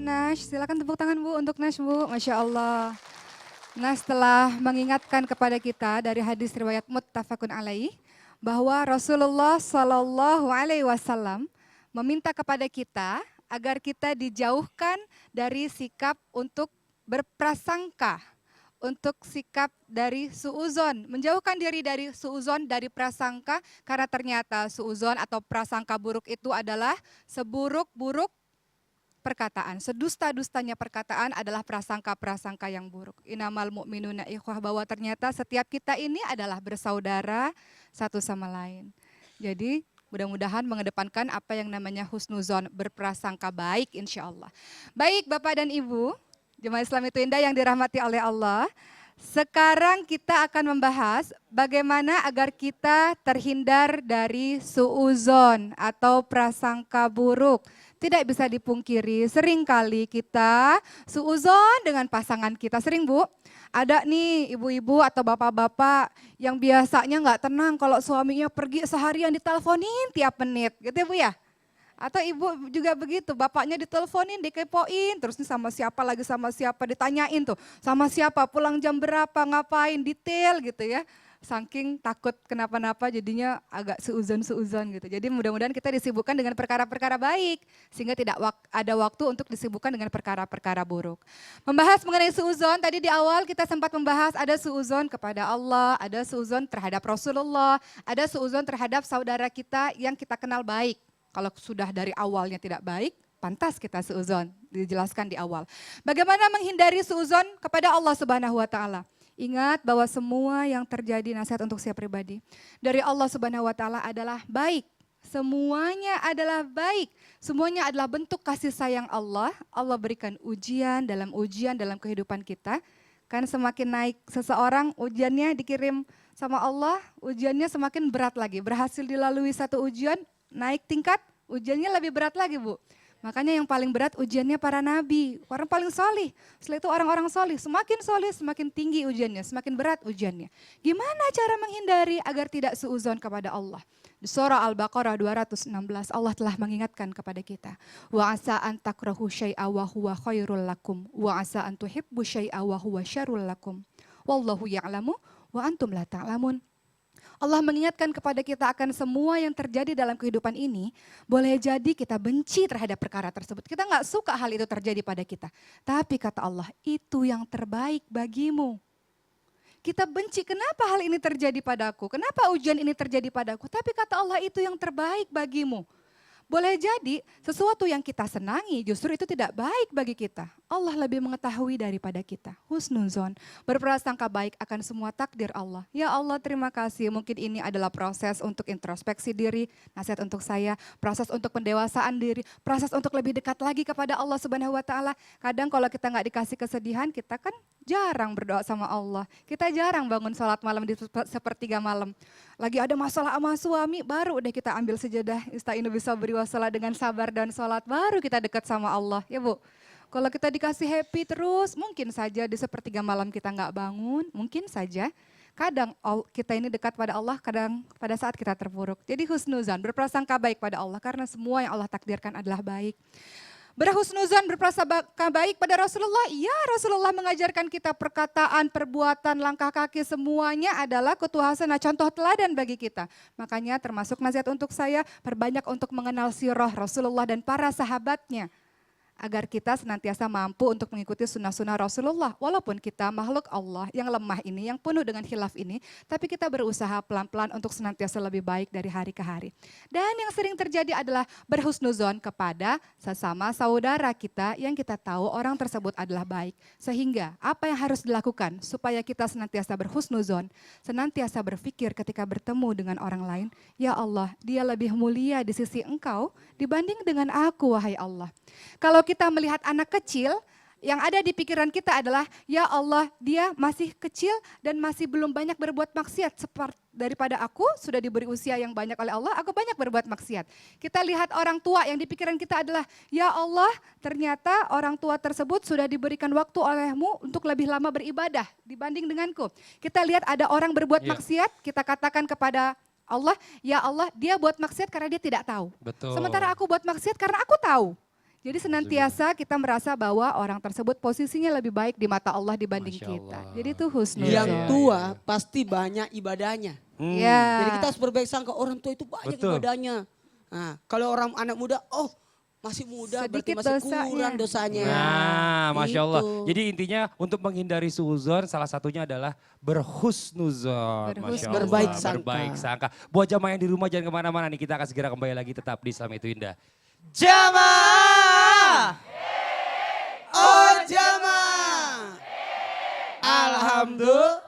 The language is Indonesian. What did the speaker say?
Nash, silakan tepuk tangan Bu untuk Nash Bu, Masya Allah. Nah setelah mengingatkan kepada kita dari hadis riwayat muttafaqun alaih, bahwa Rasulullah Shallallahu Alaihi Wasallam meminta kepada kita agar kita dijauhkan dari sikap untuk berprasangka, untuk sikap dari suuzon, menjauhkan diri dari suuzon, dari prasangka, karena ternyata suuzon atau prasangka buruk itu adalah seburuk-buruk perkataan, sedusta-dustanya perkataan adalah prasangka-prasangka yang buruk. Innamal mu'minuna ikhwah, bahwa ternyata setiap kita ini adalah bersaudara satu sama lain. Jadi mudah-mudahan mengedepankan apa yang namanya husnuzon, berprasangka baik insya Allah. Baik Bapak dan Ibu, Jemaah Islam itu indah yang dirahmati oleh Allah. Sekarang kita akan membahas bagaimana agar kita terhindar dari suuzon atau prasangka buruk. Tidak bisa dipungkiri, seringkali kita suuzon dengan pasangan kita. Sering Bu, ada nih ibu-ibu atau bapak-bapak yang biasanya nggak tenang kalau suaminya pergi seharian diteleponin tiap menit, gitu ya Bu ya? Atau ibu juga begitu, bapaknya diteleponin, dikepoin, terus nih sama siapa, ditanyain tuh, sama siapa, pulang jam berapa, ngapain, detail gitu ya. Saking takut kenapa-napa jadinya agak seuzon gitu. Jadi mudah-mudahan kita disibukkan dengan perkara-perkara baik, sehingga tidak ada waktu untuk disibukkan dengan perkara-perkara buruk. Membahas mengenai suuzon, tadi di awal kita sempat membahas ada suuzon kepada Allah, ada suuzon terhadap Rasulullah, ada suuzon terhadap saudara kita yang kita kenal baik. Kalau sudah dari awalnya tidak baik, pantas kita suuzon, dijelaskan di awal. Bagaimana menghindari suuzon kepada Allah Subhanahu wa taala? Ingat bahwa semua yang terjadi, nasihat untuk saya pribadi, dari Allah Subhanahu wa taala adalah baik. Semuanya adalah baik. Semuanya adalah bentuk kasih sayang Allah. Allah berikan ujian dalam kehidupan kita. Kan semakin naik seseorang, ujiannya dikirim sama Allah, ujiannya semakin berat lagi. Berhasil dilalui satu ujian, naik tingkat, ujiannya lebih berat lagi Bu. Makanya yang paling berat ujiannya para nabi, orang paling solih. Setelah itu orang-orang solih, semakin tinggi ujiannya, semakin berat ujiannya. Gimana cara menghindari agar tidak suuzon kepada Allah? Di surah Al-Baqarah 216 Allah telah mengingatkan kepada kita. Wa asa an takrahu syai'a wa huwa khairul lakum, wa asa an tuhibbu syai'a wa huwa syarrul lakum. Wallahu ya'lamu wa antum la ta'lamun. Allah mengingatkan kepada kita akan semua yang terjadi dalam kehidupan ini, boleh jadi kita benci terhadap perkara tersebut. Kita nggak suka hal itu terjadi pada kita. Tapi kata Allah, itu yang terbaik bagimu. Kita benci, kenapa hal ini terjadi padaku? Kenapa ujian ini terjadi padaku? Tapi kata Allah, itu yang terbaik bagimu. Boleh jadi sesuatu yang kita senangi justru itu tidak baik bagi kita. Allah lebih mengetahui daripada kita. Husnuzon, berprasangka baik akan semua takdir Allah. Ya Allah terima kasih, mungkin ini adalah proses untuk introspeksi diri, nasihat untuk saya, proses untuk pendewasaan diri, proses untuk lebih dekat lagi kepada Allah Subhanahu wa taala. Kadang kalau kita nggak dikasih kesedihan, kita kan jarang berdoa sama Allah. Kita jarang bangun sholat malam di sepertiga malam. Lagi ada masalah sama suami, baru udah kita ambil sejadah istainu bisabri wassalah dengan sabar dan sholat, baru kita dekat sama Allah, ya Bu. Kalau kita dikasih happy terus, mungkin saja di sepertiga malam kita nggak bangun, mungkin saja. Kadang kita ini dekat pada Allah, kadang pada saat kita terpuruk. Jadi husnuzan, berprasangka baik pada Allah karena semua yang Allah takdirkan adalah baik. Berhusnuzan, berprasangka baik pada Rasulullah. Iya, Rasulullah mengajarkan kita perkataan, perbuatan, langkah kaki semuanya adalah ketuhasan, contoh teladan bagi kita. Makanya termasuk nasihat untuk saya, perbanyak untuk mengenal sirah Rasulullah dan para sahabatnya. Agar kita senantiasa mampu untuk mengikuti sunnah-sunnah Rasulullah. Walaupun kita makhluk Allah yang lemah ini, yang penuh dengan khilaf ini, tapi kita berusaha pelan-pelan untuk senantiasa lebih baik dari hari ke hari. Dan yang sering terjadi adalah berhusnuzon kepada sesama saudara kita yang kita tahu orang tersebut adalah baik. Sehingga apa yang harus dilakukan supaya kita senantiasa berhusnuzon, senantiasa berpikir ketika bertemu dengan orang lain, ya Allah, dia lebih mulia di sisi Engkau dibanding dengan aku, wahai Allah. Kalau kita melihat anak kecil, yang ada di pikiran kita adalah, ya Allah, dia masih kecil dan masih belum banyak berbuat maksiat. Seperti daripada aku sudah diberi usia yang banyak oleh Allah, aku banyak berbuat maksiat. Kita lihat orang tua yang di pikiran kita adalah, ya Allah, ternyata orang tua tersebut sudah diberikan waktu olehmu untuk lebih lama beribadah dibanding denganku. Kita lihat ada orang berbuat maksiat, kita katakan kepada Allah, ya Allah, dia buat maksiat karena dia tidak tahu. Betul. Sementara aku buat maksiat karena aku tahu. Jadi senantiasa kita merasa bahwa orang tersebut posisinya lebih baik di mata Allah dibanding kita. Jadi itu husnuzon. Yang tua pasti banyak ibadahnya. Iya. Jadi kita harus berbaik sangka orang tua itu banyak ibadahnya. Nah, kalau orang anak muda, oh masih muda Sedikit berarti masih kurang dosanya. Nah, Masya Allah. Gitu. Jadi intinya untuk menghindari suuzon salah satunya adalah berhusnuzon. Masya Allah. Berbaik sangka. Berbaik sangka. Buat jamaah yang di rumah jangan kemana-mana nih. Kita akan segera kembali lagi tetap di Islam Itu Indah. Jamaah. Oh jamaah. Alhamdulillah.